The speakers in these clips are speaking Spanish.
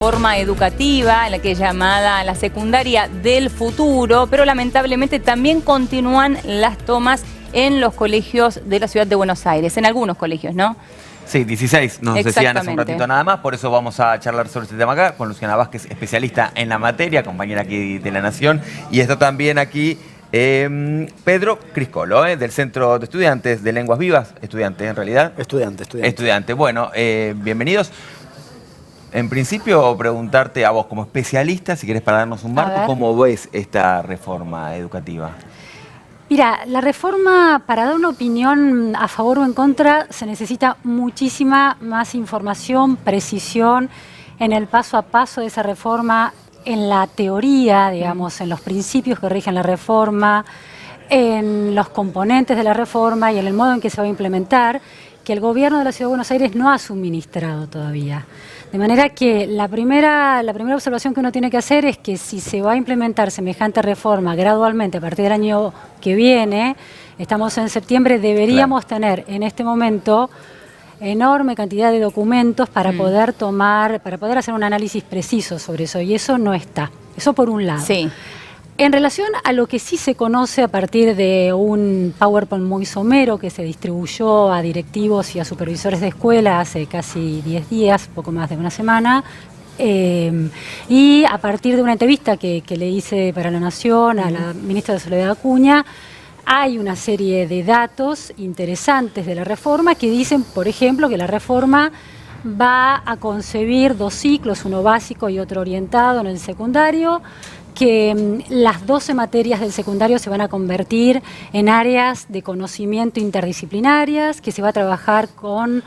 Forma educativa, en la que es llamada la secundaria del futuro, pero lamentablemente también continúan las tomas en los colegios de la ciudad de Buenos Aires, en algunos colegios, ¿no? Sí, 16 nos decían hace un ratito nada más, por eso vamos a charlar sobre este tema acá con Luciana Vázquez, especialista en la materia, compañera aquí de La Nación, y está también aquí Pedro Criscolo, del Centro de Estudiantes de Lenguas Vivas, estudiante en realidad. Estudiante, bueno, bienvenidos. En principio, preguntarte a vos como especialista, si querés para darnos un marco, ¿cómo ves esta reforma educativa? Mira, la reforma, para dar una opinión a favor o en contra, se necesita muchísima más información, precisión en el paso a paso de esa reforma, en la teoría, digamos, en los principios que rigen la reforma, en los componentes de la reforma y en el modo en que se va a implementar, que el gobierno de la Ciudad de Buenos Aires no ha suministrado todavía. De manera que la primera observación que uno tiene que hacer es que si se va a implementar semejante reforma gradualmente a partir del año que viene, estamos en septiembre, deberíamos tener en este momento enorme cantidad de documentos para poder hacer un análisis preciso sobre eso, y eso no está. Eso por un lado. Sí. En relación a lo que sí se conoce a partir de un PowerPoint muy somero que se distribuyó a directivos y a supervisores de escuela hace casi 10 días, poco más de una semana, y a partir de una entrevista que le hice para La Nación a la ministra de Soledad Acuña, hay una serie de datos interesantes de la reforma que dicen, por ejemplo, que la reforma va a concebir 2 ciclos, uno básico y otro orientado en el secundario, que las 12 materias del secundario se van a convertir en áreas de conocimiento interdisciplinarias, que se va a trabajar con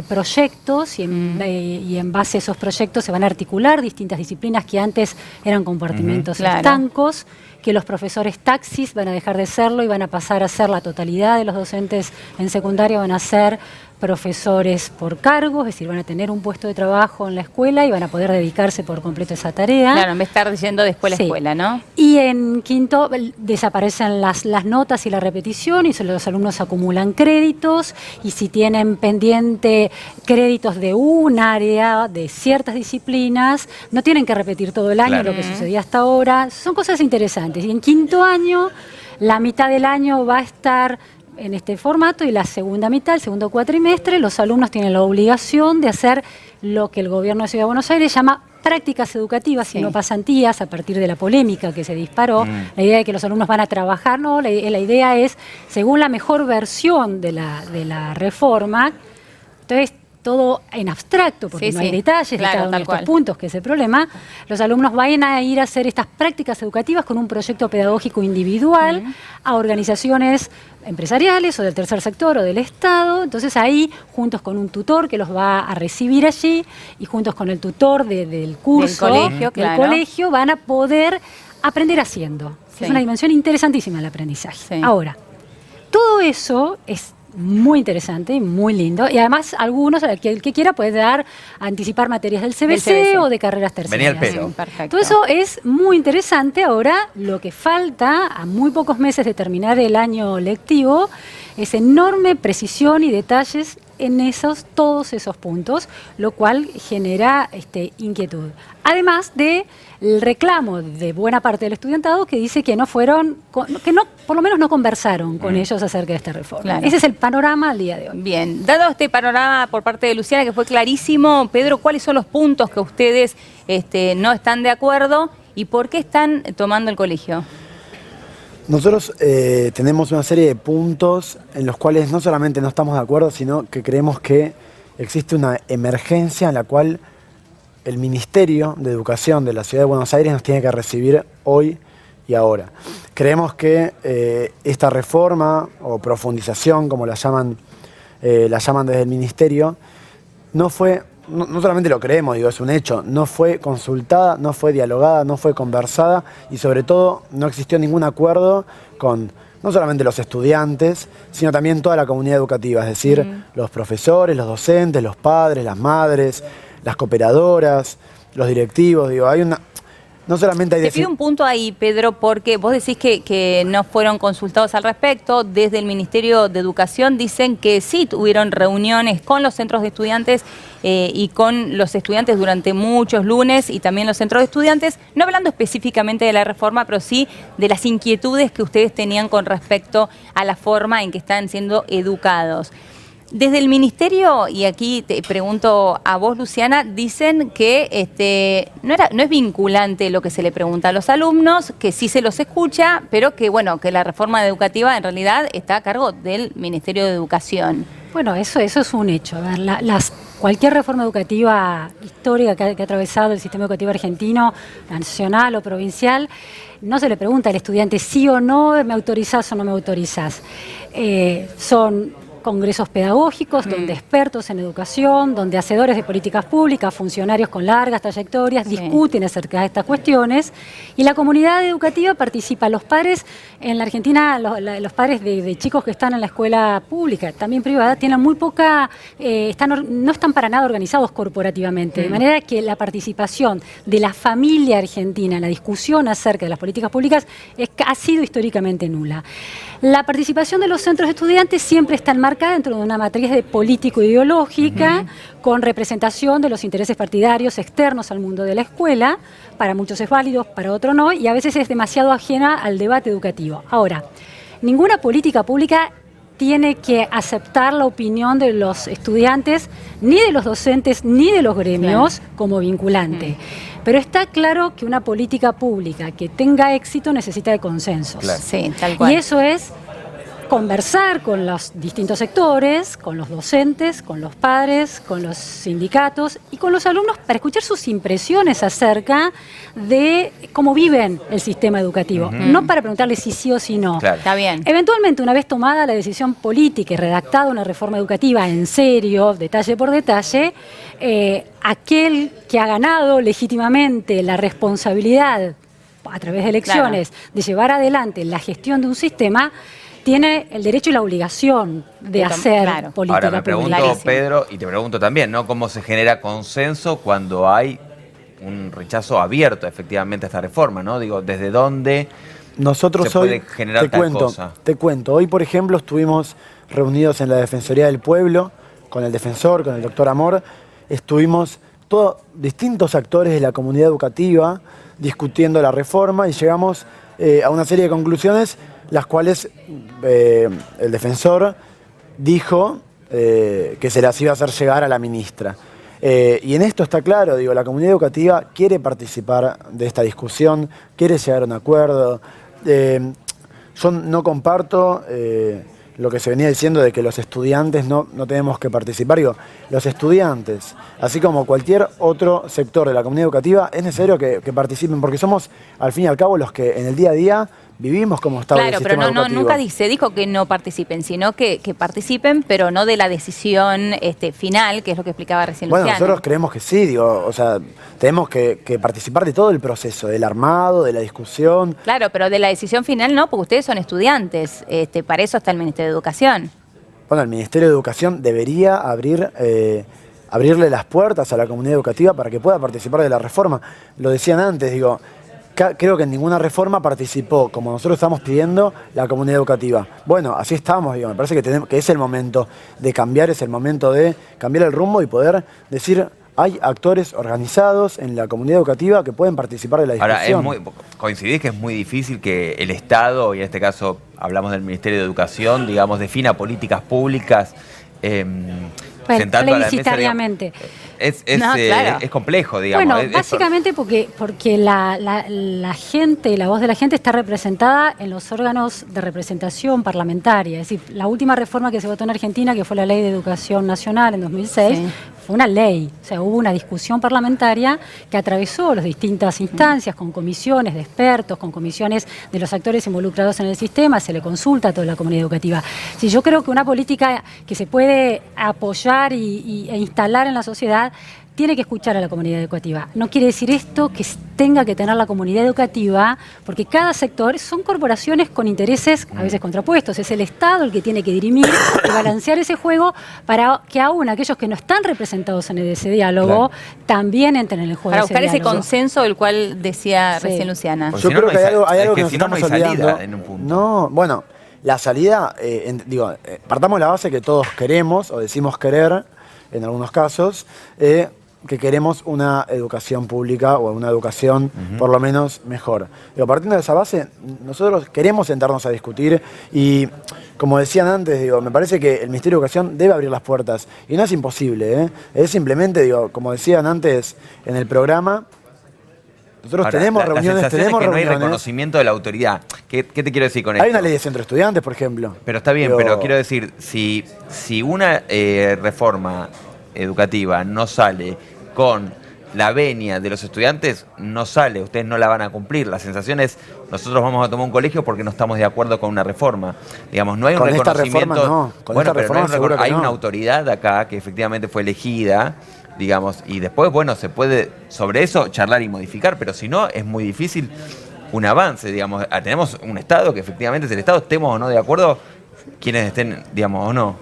proyectos y en base a esos proyectos se van a articular distintas disciplinas que antes eran compartimentos estancos, que los profesores taxis van a dejar de serlo y van a pasar a ser la totalidad de los docentes en secundaria, van a ser profesores por cargo, es decir, van a tener un puesto de trabajo en la escuela y van a poder dedicarse por completo a esa tarea. Claro, en vez de estar yendo de escuela a escuela, ¿no? Y en quinto desaparecen las notas y la repetición y los alumnos acumulan créditos, y si tienen pendiente créditos de un área, de ciertas disciplinas, no tienen que repetir todo el año lo que sucedía hasta ahora. Son cosas interesantes. Y en quinto año, la mitad del año va a estar en este formato, y la segunda mitad, el segundo cuatrimestre, los alumnos tienen la obligación de hacer lo que el gobierno de Ciudad de Buenos Aires llama prácticas educativas y no pasantías, a partir de la polémica que se disparó. La idea de que los alumnos van a trabajar, no, la idea es, según la mejor versión de la reforma, entonces todo en abstracto, porque no hay detalles de cada uno de estos puntos, que es el problema, los alumnos vayan a ir a hacer estas prácticas educativas con un proyecto pedagógico individual a organizaciones empresariales o del tercer sector o del Estado. Entonces ahí, juntos con un tutor que los va a recibir allí y juntos con el tutor del curso, del colegio, van a poder aprender haciendo. Es una dimensión interesantísima el aprendizaje. Ahora, todo eso es muy interesante y muy lindo, y además algunos, el que quiera puede anticipar materias del CBC o de carreras terciarias. Venía el pelo. Todo eso es muy interesante. Ahora lo que falta, a muy pocos meses de terminar el año lectivo, es enorme precisión y detalles en todos esos puntos, lo cual genera inquietud. Además del reclamo de buena parte del estudiantado que dice que por lo menos no conversaron con ellos acerca de esta reforma. Ese es el panorama al día de hoy. Bien, dado este panorama por parte de Luciana, que fue clarísimo, Pedro, ¿cuáles son los puntos que ustedes no están de acuerdo y por qué están tomando el colegio? Nosotros tenemos una serie de puntos en los cuales no solamente no estamos de acuerdo, sino que creemos que existe una emergencia en la cual el Ministerio de Educación de la Ciudad de Buenos Aires nos tiene que recibir hoy y ahora. Creemos que esta reforma o profundización, como la llaman desde el Ministerio, no solamente lo creemos, es un hecho, no fue consultada, no fue dialogada, no fue conversada, y sobre todo no existió ningún acuerdo con no solamente los estudiantes, sino también toda la comunidad educativa, es decir, los profesores, los docentes, los padres, las madres, las cooperadoras, los directivos. no solamente hay... Te pido un punto ahí, Pedro, porque vos decís que no fueron consultados al respecto. Desde el Ministerio de Educación dicen que sí tuvieron reuniones con los centros de estudiantes y con los estudiantes durante muchos lunes y también los centros de estudiantes, no hablando específicamente de la reforma, pero sí de las inquietudes que ustedes tenían con respecto a la forma en que están siendo educados. Desde el Ministerio, y aquí te pregunto a vos, Luciana, dicen que no es vinculante lo que se le pregunta a los alumnos, que sí se los escucha, pero que bueno, que la reforma educativa en realidad está a cargo del Ministerio de Educación. Bueno, eso es un hecho. A ver, cualquier reforma educativa histórica que ha atravesado el sistema educativo argentino, nacional o provincial, no se le pregunta al estudiante sí o no, me autorizás o no me autorizás. Son congresos pedagógicos donde expertos en educación, donde hacedores de políticas públicas, funcionarios con largas trayectorias, discuten acerca de estas cuestiones, y la comunidad educativa participa. Los padres en la Argentina, los padres de chicos que están en la escuela pública, también privada, tienen muy poca, no están para nada organizados corporativamente, de manera que la participación de la familia argentina en la discusión acerca de las políticas públicas ha sido históricamente nula. La participación de los centros de estudiantes siempre está enmarcada dentro de una matriz de político-ideológica, con representación de los intereses partidarios externos al mundo de la escuela. Para muchos es válido, para otros no, y a veces es demasiado ajena al debate educativo. Ahora, ninguna política pública tiene que aceptar la opinión de los estudiantes, ni de los docentes, ni de los gremios como vinculante. Pero está claro que una política pública que tenga éxito necesita de consensos. Claro. Sí, tal cual. Y eso es conversar con los distintos sectores, con los docentes, con los padres, con los sindicatos y con los alumnos para escuchar sus impresiones acerca de cómo viven el sistema educativo. No para preguntarles si sí o si no. Claro. Está bien. Eventualmente, una vez tomada la decisión política y redactada una reforma educativa en serio, detalle por detalle, aquel que ha ganado legítimamente la responsabilidad a través de elecciones de llevar adelante la gestión de un sistema tiene el derecho y la obligación de hacer política Ahora me pregunto, pública. Pedro, y te pregunto también, ¿no? ¿Cómo se genera consenso cuando hay un rechazo abierto efectivamente a esta reforma, ¿no? Digo, ¿desde dónde nosotros se hoy, puede generar tal cosa? Te cuento, hoy por ejemplo estuvimos reunidos en la Defensoría del Pueblo, con el defensor, con el doctor Amor, estuvimos todos distintos actores de la comunidad educativa discutiendo la reforma y llegamos a una serie de conclusiones, las cuales el defensor dijo que se las iba a hacer llegar a la ministra. Y en esto está claro, digo, la comunidad educativa quiere participar de esta discusión, quiere llegar a un acuerdo. Yo no comparto lo que se venía diciendo de que los estudiantes no tenemos que participar. Digo, los estudiantes, así como cualquier otro sector de la comunidad educativa, es necesario que participen, porque somos, al fin y al cabo, los que en el día a día vivimos como Estado del sistema educativo. Claro, pero nunca se dijo que no participen, sino que participen, pero no de la decisión final, que es lo que explicaba recién Luciano. Bueno, nosotros creemos que sí, digo, o sea, tenemos que participar de todo el proceso, del armado, de la discusión. Claro, pero de la decisión final no, porque ustedes son estudiantes, para eso está el Ministerio de Educación. Bueno, el Ministerio de Educación debería abrirle las puertas a la comunidad educativa para que pueda participar de la reforma. Lo decían antes, digo, creo que en ninguna reforma participó, como nosotros estamos pidiendo, la comunidad educativa. Bueno, así estamos, digo, me parece que es el momento de cambiar, es el momento de cambiar el rumbo y poder decir, hay actores organizados en la comunidad educativa que pueden participar de la discusión. Ahora, coincidís que es muy difícil que el Estado, y en este caso hablamos del Ministerio de Educación, digamos, defina políticas públicas sentando a la mesa, digamos, es complejo, digamos. Bueno, básicamente porque la gente, la voz de la gente está representada en los órganos de representación parlamentaria. Es decir, la última reforma que se votó en Argentina, que fue la Ley de Educación Nacional en 2006, fue una ley. O sea, hubo una discusión parlamentaria que atravesó las distintas instancias, con comisiones de expertos, con comisiones de los actores involucrados en el sistema, se le consulta a toda la comunidad educativa. Si yo creo que una política que se puede apoyar e instalar en la sociedad tiene que escuchar a la comunidad educativa. No quiere decir esto que tenga que tener la comunidad educativa, porque cada sector son corporaciones con intereses a veces contrapuestos. Es el Estado el que tiene que dirimir y balancear ese juego para que aún aquellos que no están representados en ese diálogo también entren en el juego. Para buscar ese consenso del cual decía recién Luciana. Yo creo que hay algo que nos estamos olvidando. En un punto. No, bueno, la salida, partamos de la base que todos queremos, o decimos querer, en algunos casos, que queremos una educación pública o una educación por lo menos mejor. Partiendo de esa base, nosotros queremos sentarnos a discutir y, como decían antes, me parece que el Ministerio de Educación debe abrir las puertas. Y no es imposible, es simplemente, como decían antes en el programa, nosotros ahora, tenemos reuniones, la sensación es que no hay reconocimiento de la autoridad. ¿Qué te quiero decir con esto? Hay una ley de centro de estudiantes, por ejemplo. Pero está bien, pero quiero decir, si una reforma educativa no sale con la venia de los estudiantes, no sale, ustedes no la van a cumplir. La sensación es, nosotros vamos a tomar un colegio porque no estamos de acuerdo con una reforma. Digamos, no hay un reconocimiento. Esta reforma no. Bueno, pero no hay una autoridad acá que efectivamente fue elegida, digamos, y después, bueno, se puede sobre eso charlar y modificar, pero si no, es muy difícil un avance, digamos. Tenemos un Estado que efectivamente es el Estado, estemos o no de acuerdo, quienes estén, digamos, o no.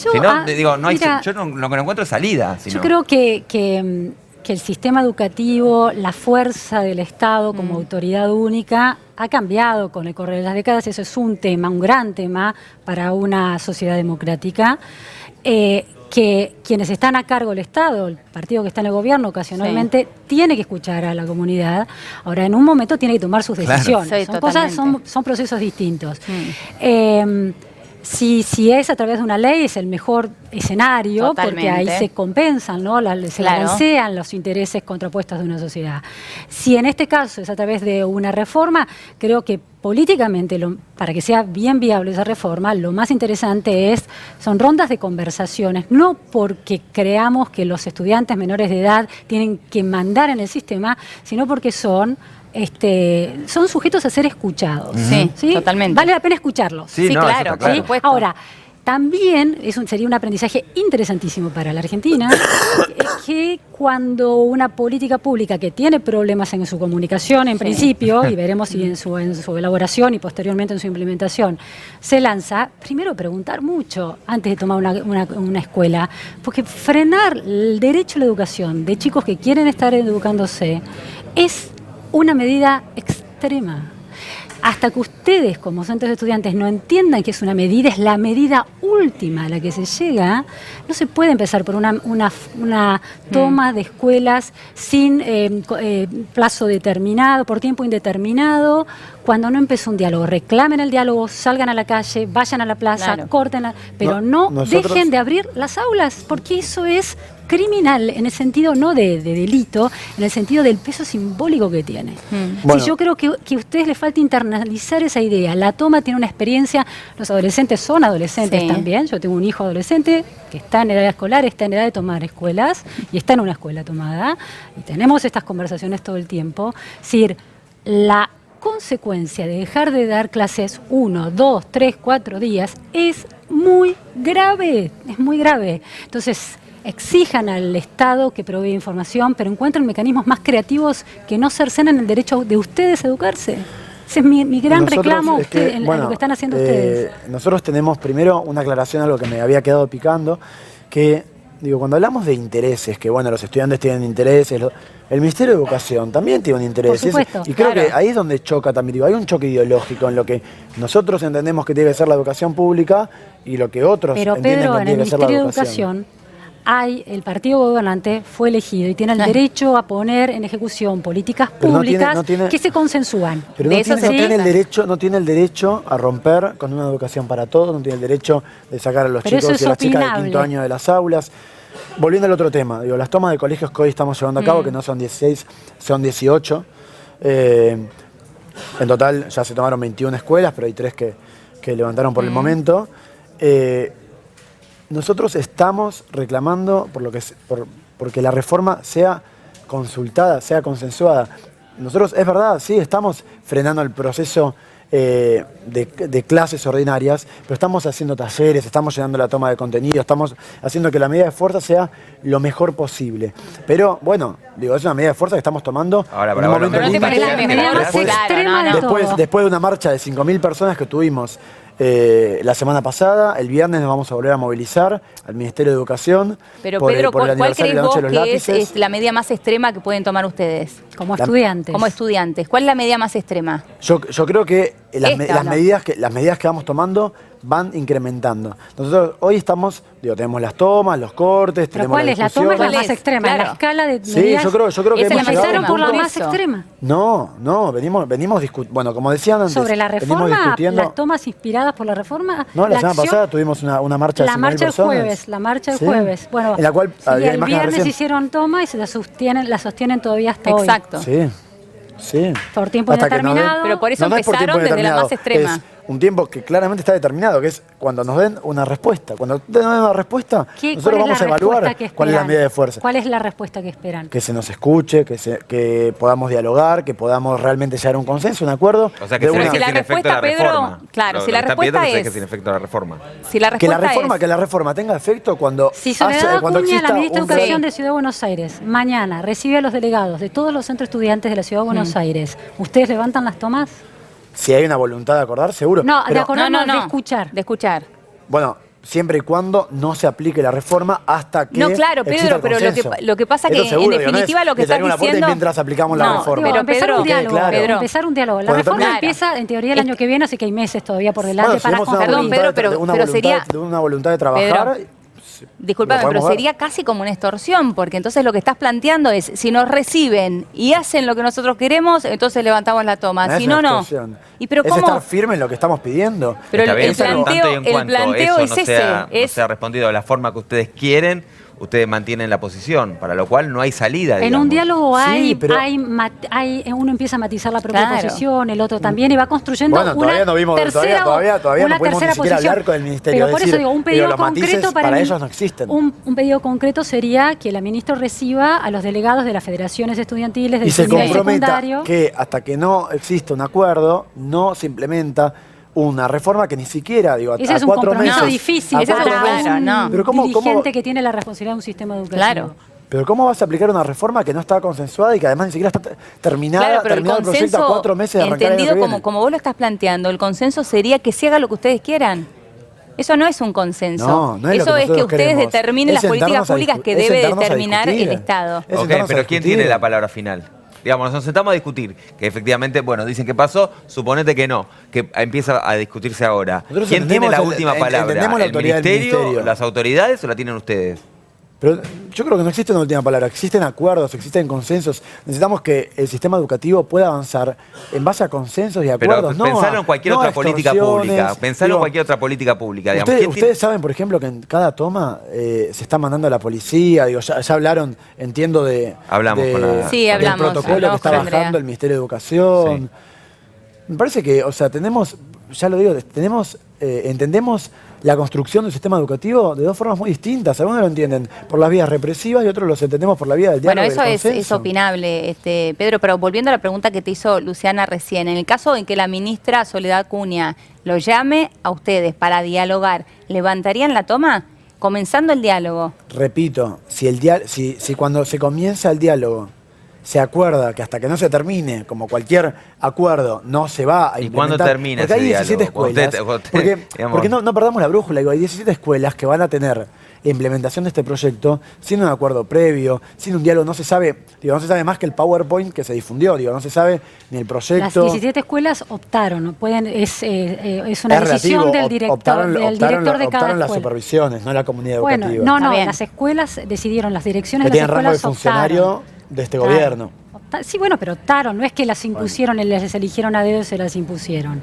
Yo lo que no encuentro es salida. Yo creo que el sistema educativo, la fuerza del Estado como autoridad única, ha cambiado con el correr de las décadas. Eso es un tema, un gran tema para una sociedad democrática. Que quienes están a cargo del Estado, el partido que está en el gobierno ocasionalmente, tiene que escuchar a la comunidad. Ahora, en un momento tiene que tomar sus decisiones. Claro. Son procesos distintos. Si es a través de una ley, es el mejor escenario, porque ahí se compensan, ¿no? Se balancean los intereses contrapuestos de una sociedad. Si en este caso es a través de una reforma, creo que políticamente, para que sea bien viable esa reforma, lo más interesante son rondas de conversaciones, no porque creamos que los estudiantes menores de edad tienen que mandar en el sistema, sino porque son sujetos a ser escuchados. Sí, totalmente. Vale la pena escucharlos. Sí, claro, por supuesto. Ahora, también sería un aprendizaje interesantísimo para la Argentina, que cuando una política pública que tiene problemas en su comunicación, en principio, y veremos si en su elaboración y posteriormente en su implementación, se lanza, primero preguntar mucho antes de tomar una escuela, porque frenar el derecho a la educación de chicos que quieren estar educándose es una medida extrema. Hasta que ustedes, como centros de estudiantes, no entiendan que es una medida, es la medida última a la que se llega, no se puede empezar por una toma de escuelas sin plazo determinado, por tiempo indeterminado, cuando no empezó un diálogo. Reclamen el diálogo, salgan a la calle, vayan a la plaza, córtenla, pero dejen de abrir las aulas, porque eso es criminal, en el sentido no de delito, en el sentido del peso simbólico que tiene. Bueno. Yo creo que a ustedes les falta internalizar esa idea. La toma tiene una experiencia, los adolescentes son adolescentes también. Yo tengo un hijo adolescente que está en edad escolar, está en edad de tomar escuelas y está en una escuela tomada. Y tenemos estas conversaciones todo el tiempo. Es decir, la consecuencia de dejar de dar clases 1, 2, 3, 4 días es muy grave, Entonces, exijan al Estado que provee información, pero encuentren mecanismos más creativos que no cercenan el derecho de ustedes a educarse. Ese es mi gran reclamo a lo que están haciendo ustedes. Nosotros tenemos primero una aclaración a lo que me había quedado picando, que cuando hablamos de intereses, que los estudiantes tienen intereses, el Ministerio de Educación también tiene un interés. Por supuesto, y creo que ahí es donde choca también. Hay un choque ideológico en lo que nosotros entendemos que debe ser la educación pública y lo que otros entienden que debe ser la educación. Pero, Pedro, en el Ministerio de Educación el partido gobernante fue elegido y tiene el derecho a poner en ejecución políticas públicas que se consensúan. Pero no tiene el derecho a romper con una educación para todos, no tiene el derecho de sacar a los chicos y a las chicas del quinto año de las aulas. Volviendo al otro tema, las tomas de colegios que hoy estamos llevando a cabo, que no son 16, son 18. En total ya se tomaron 21 escuelas, pero hay 3 que levantaron por el momento. Nosotros estamos reclamando porque la reforma sea consultada, sea consensuada. Nosotros, es verdad, sí, estamos frenando el proceso de clases ordinarias, pero estamos haciendo talleres, estamos llenando la toma de contenido, estamos haciendo que la medida de fuerza sea lo mejor posible. Pero bueno, digo, es una medida de fuerza que estamos tomando ahora, en un momento pero no te parece la límite. medida más Después- extrema de todo. Después de una marcha de 5.000 personas que tuvimos la semana pasada, el viernes nos vamos a volver a movilizar al Ministerio de Educación Pero por, Pedro, por el ¿cuál aniversario crees de la vos Noche de los que Lápices. es la medida más extrema que pueden tomar ustedes Como estudiantes. como estudiantes? ¿Cuál es la medida más extrema? Yo creo que Esta, ¿no? las medidas que vamos tomando van incrementando. Nosotros hoy estamos, tenemos las tomas, los cortes, ¿Pero tenemos cuál es? La toma es la ¿Cuál más es? extrema. En Claro. la escala de Sí, medidas, yo creo que Esa hemos es la más llegado a un empezaron por la punto- más Eso. extrema. No, venimos discutiendo. Bueno, como decían antes, Sobre la venimos reforma, discutiendo. las tomas inspiradas por la reforma. No, la semana acción- pasada tuvimos una marcha de La 5.000 marcha del personas. jueves, la marcha del Sí. jueves. Bueno, en la cual y había el imágenes viernes recién. hicieron toma y se la sostienen todavía hasta hoy. Exacto. Sí. Por tiempo Hasta que nos den- indeterminado. Pero por eso No es por empezaron tiempo desde la más determinado, extrema. es un tiempo que claramente está determinado, que es cuando nos den una respuesta. Cuando nos den una respuesta, ¿Cuál nosotros es vamos la a evaluar respuesta que cuál es la esperan? medida de fuerza. ¿Cuál es la respuesta que esperan? Que se nos escuche, que podamos dialogar, que podamos realmente llegar a un consenso, un acuerdo. O sea, que de se una- deje si la sin efecto la respuesta, Pedro, reforma. claro, Lo si la que está pidiendo respuesta que se deje es- sin efecto la reforma. Si la que la respuesta es... reforma tenga efecto cuando Si Soledad cuando Acuña, la exista ministra de un- Educación de Ciudad de Buenos Aires, mañana recibe a los delegados de todos los centros estudiantes de la Ciudad de Buenos Aires, ¿ustedes levantan las tomas? Si hay una voluntad de acordar, seguro. No, de Pero, acordar. No, de escuchar. De escuchar. bueno, siempre y cuando no se aplique la reforma hasta que No, claro, exista Pedro, el pero consenso. lo que pasa Esto que en seguro, digo, no definitiva es lo que que estás salir una puerta y diciendo... mientras aplicamos la No, reforma. pero empezar Pedro, un diálogo. claro. Pedro, Empezar un diálogo. La Cuando reforma termine- empieza en teoría el año que viene, así que hay meses todavía por delante Bueno, si para tenemos una construir. Perdón, voluntad Pedro, de- de una pero voluntad- sería- de una voluntad de trabajar. Disculpame, lo pero podemos ver. sería casi como una extorsión, porque entonces lo que estás planteando es, si nos reciben y hacen lo que nosotros queremos, entonces levantamos la toma. No Si es no, una no. extorsión. ¿Y pero es cómo? estar firme en lo que estamos pidiendo. Pero Está el bien, pero en planteo- tanto y en el cuanto planteo eso es no ese, sea, no es- sea respondido de la forma que ustedes quieren, ustedes mantienen la posición, para lo cual no hay salida, En digamos. un diálogo Sí, pero- uno empieza a matizar la propia Claro. posición, el otro también, y va construyendo Bueno, todavía una no vimos, tercera, todavía una no pudimos tercera ni siquiera posición. hablar con el ministerio. Pero es por decir, eso digo, un pedido los matices concreto para mí- ellos no existen. Un pedido concreto sería que la ministra reciba a los delegados de las federaciones estudiantiles del Y se primario y comprometa secundario. que hasta que no exista un acuerdo, no se implementa una reforma que ni siquiera, digo, Ese a es un 4 compromiso meses. difícil a Ese es un 4 compromiso, meses. no. Pero ¿cómo, dirigente que tiene la responsabilidad de un sistema educativo. Claro. pero ¿cómo vas a aplicar una reforma que no está consensuada y que además ni siquiera está terminada, Claro, pero el terminado el proyecto a consenso, 4 meses de arrancar el año entendido que viene? como vos lo estás planteando, el consenso sería que se haga lo que ustedes quieran. Eso no es un consenso. No, no es lo Eso que es que nosotros ustedes queremos. determinen Es las políticas sentarnos a públicas que es debe sentarnos a determinar el discutir. Estado. Es Ok, sentarnos a pero ¿quién discutir. tiene la palabra final? Digamos, nos sentamos a discutir, que efectivamente, bueno, dicen que pasó, suponete que no, que empieza a discutirse ahora. Nosotros ¿Quién tiene la entendemos última el- palabra? entendemos la ¿El autoridad del ministerio, ministerio. las autoridades o la tienen ustedes? Pero yo creo que no existe una última palabra, existen acuerdos, existen consensos. Necesitamos que el sistema educativo pueda avanzar en base a consensos y Pero acuerdos. no pensalo a- en cualquier no a otra política extorsiones. pública. Pensalo Digo, en cualquier otra política pública. Digamos. Ustedes, ¿Quién tiene- ustedes saben, por ejemplo, que en cada toma se está mandando a la policía. Digo, ya hablaron, entiendo, Hablamos con la- Sí, del hablamos, protocolo que hablamos está con Andrea. bajando el Ministerio de Educación. Me parece que, o sea, tenemos, ya lo digo, entendemos la construcción del sistema educativo de dos formas muy distintas. Algunos lo entienden por las vías represivas y otros los entendemos por la vía del diálogo Bueno, y del eso es consenso. opinable, Pedro, pero volviendo a la pregunta que te hizo Luciana recién, en el caso en que la ministra Soledad Acuña lo llame a ustedes para dialogar, ¿levantarían la toma? Comenzando el diálogo. Repito, si cuando se comienza el diálogo se acuerda que hasta que no se termine, como cualquier acuerdo, no se va a ¿Y implementar. cuándo termina porque hay ese 17 diálogo? Cuando escuelas. usted- porque digamos- porque no perdamos la brújula. Digo, hay 17 escuelas que van a tener la implementación de este proyecto sin un acuerdo previo, sin un diálogo. No se sabe más que el PowerPoint que se difundió. Digo, no se sabe ni el Las proyecto. 17 escuelas optaron, ¿no? es una Es decisión relativo, del director, del director de cada optaron las escuela. supervisiones, no la comunidad Bueno, educativa. no, Está bien. las escuelas decidieron, las direcciones que de las tienen rango de escuelas funcionario optaron. de este Claro. gobierno. Sí, bueno, pero optaron, no es que las impusieron, les eligieron a dedo y se las impusieron.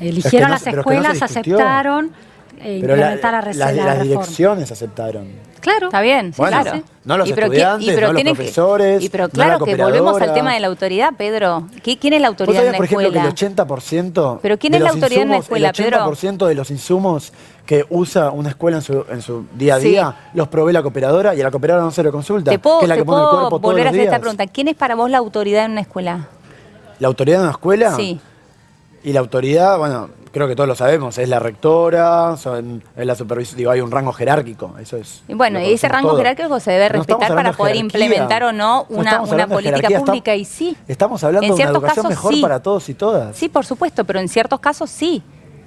Eligieron no las se- pero es que no se escuelas, discutió. aceptaron Pero implementar la las reforma. direcciones aceptaron. Claro. Está bien, sí, Bueno, claro. no los Y pero estudiantes, y pero no los tienen profesores, y pero no la claro que volvemos al cooperadora. tema de la autoridad, Pedro. ¿Quién es la ¿Vos autoridad en sabías, una por ejemplo, que el escuela? 80% ¿Pero quién de es la los autoridad en una insumos, escuela, el Pedro? 80% de los insumos que usa una escuela en su día a Sí. día los provee la cooperadora y a la cooperadora no se le consulta, ¿Te puedo, que es la te que pone el puedo cuerpo todos volver a los hacer esta días. pregunta? ¿Quién es para vos la autoridad en una escuela? ¿La autoridad de una escuela? Sí. Y la autoridad, bueno, creo que todos lo sabemos, es la rectora, es la supervisión, digo, hay un rango jerárquico, eso es. Y bueno, ese rango jerárquico se debe respetar para poder implementar o no una política pública, y sí. Estamos hablando de una educación mejor para todos y todas. Sí, por supuesto, pero en ciertos casos sí.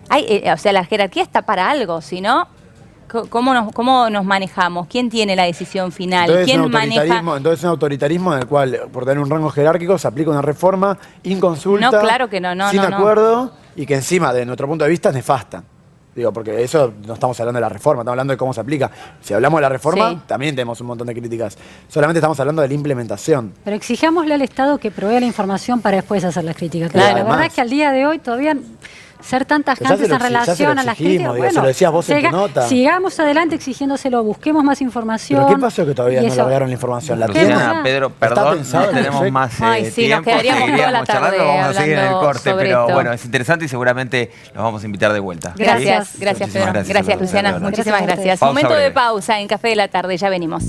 O sea, la jerarquía está para algo, si no, ¿cómo nos manejamos? ¿Quién tiene la decisión final? Entonces, ¿Quién maneja? Entonces un autoritarismo en el cual, por tener un rango jerárquico, se aplica una reforma inconsulta, No, claro que no, sin acuerdo, y que encima, de nuestro punto de vista, es nefasta. Digo, porque eso no estamos hablando de la reforma, estamos hablando de cómo se aplica. Si hablamos de la reforma, también tenemos un montón de críticas. Solamente estamos hablando de la implementación. Pero exijámosle al Estado que provea la información para después hacer las críticas. Claro, la verdad es que al día de hoy todavía ser tan tajantes en relación a las críticas. Bueno, se lo decías vos en tu nota. Sigamos adelante exigiéndoselo, busquemos más información. ¿Pero qué pasó que todavía no largaron la información? ¿La tienen? Pedro, perdón, no tenemos más tiempo. Nos quedaríamos toda la tarde vamos a seguir en el corte, pero esto. bueno, es interesante y seguramente los vamos a invitar de vuelta. Gracias, gracias Pedro. Gracias Luciana, muchísimas gracias. Momento de pausa en Café de la Tarde, ya venimos.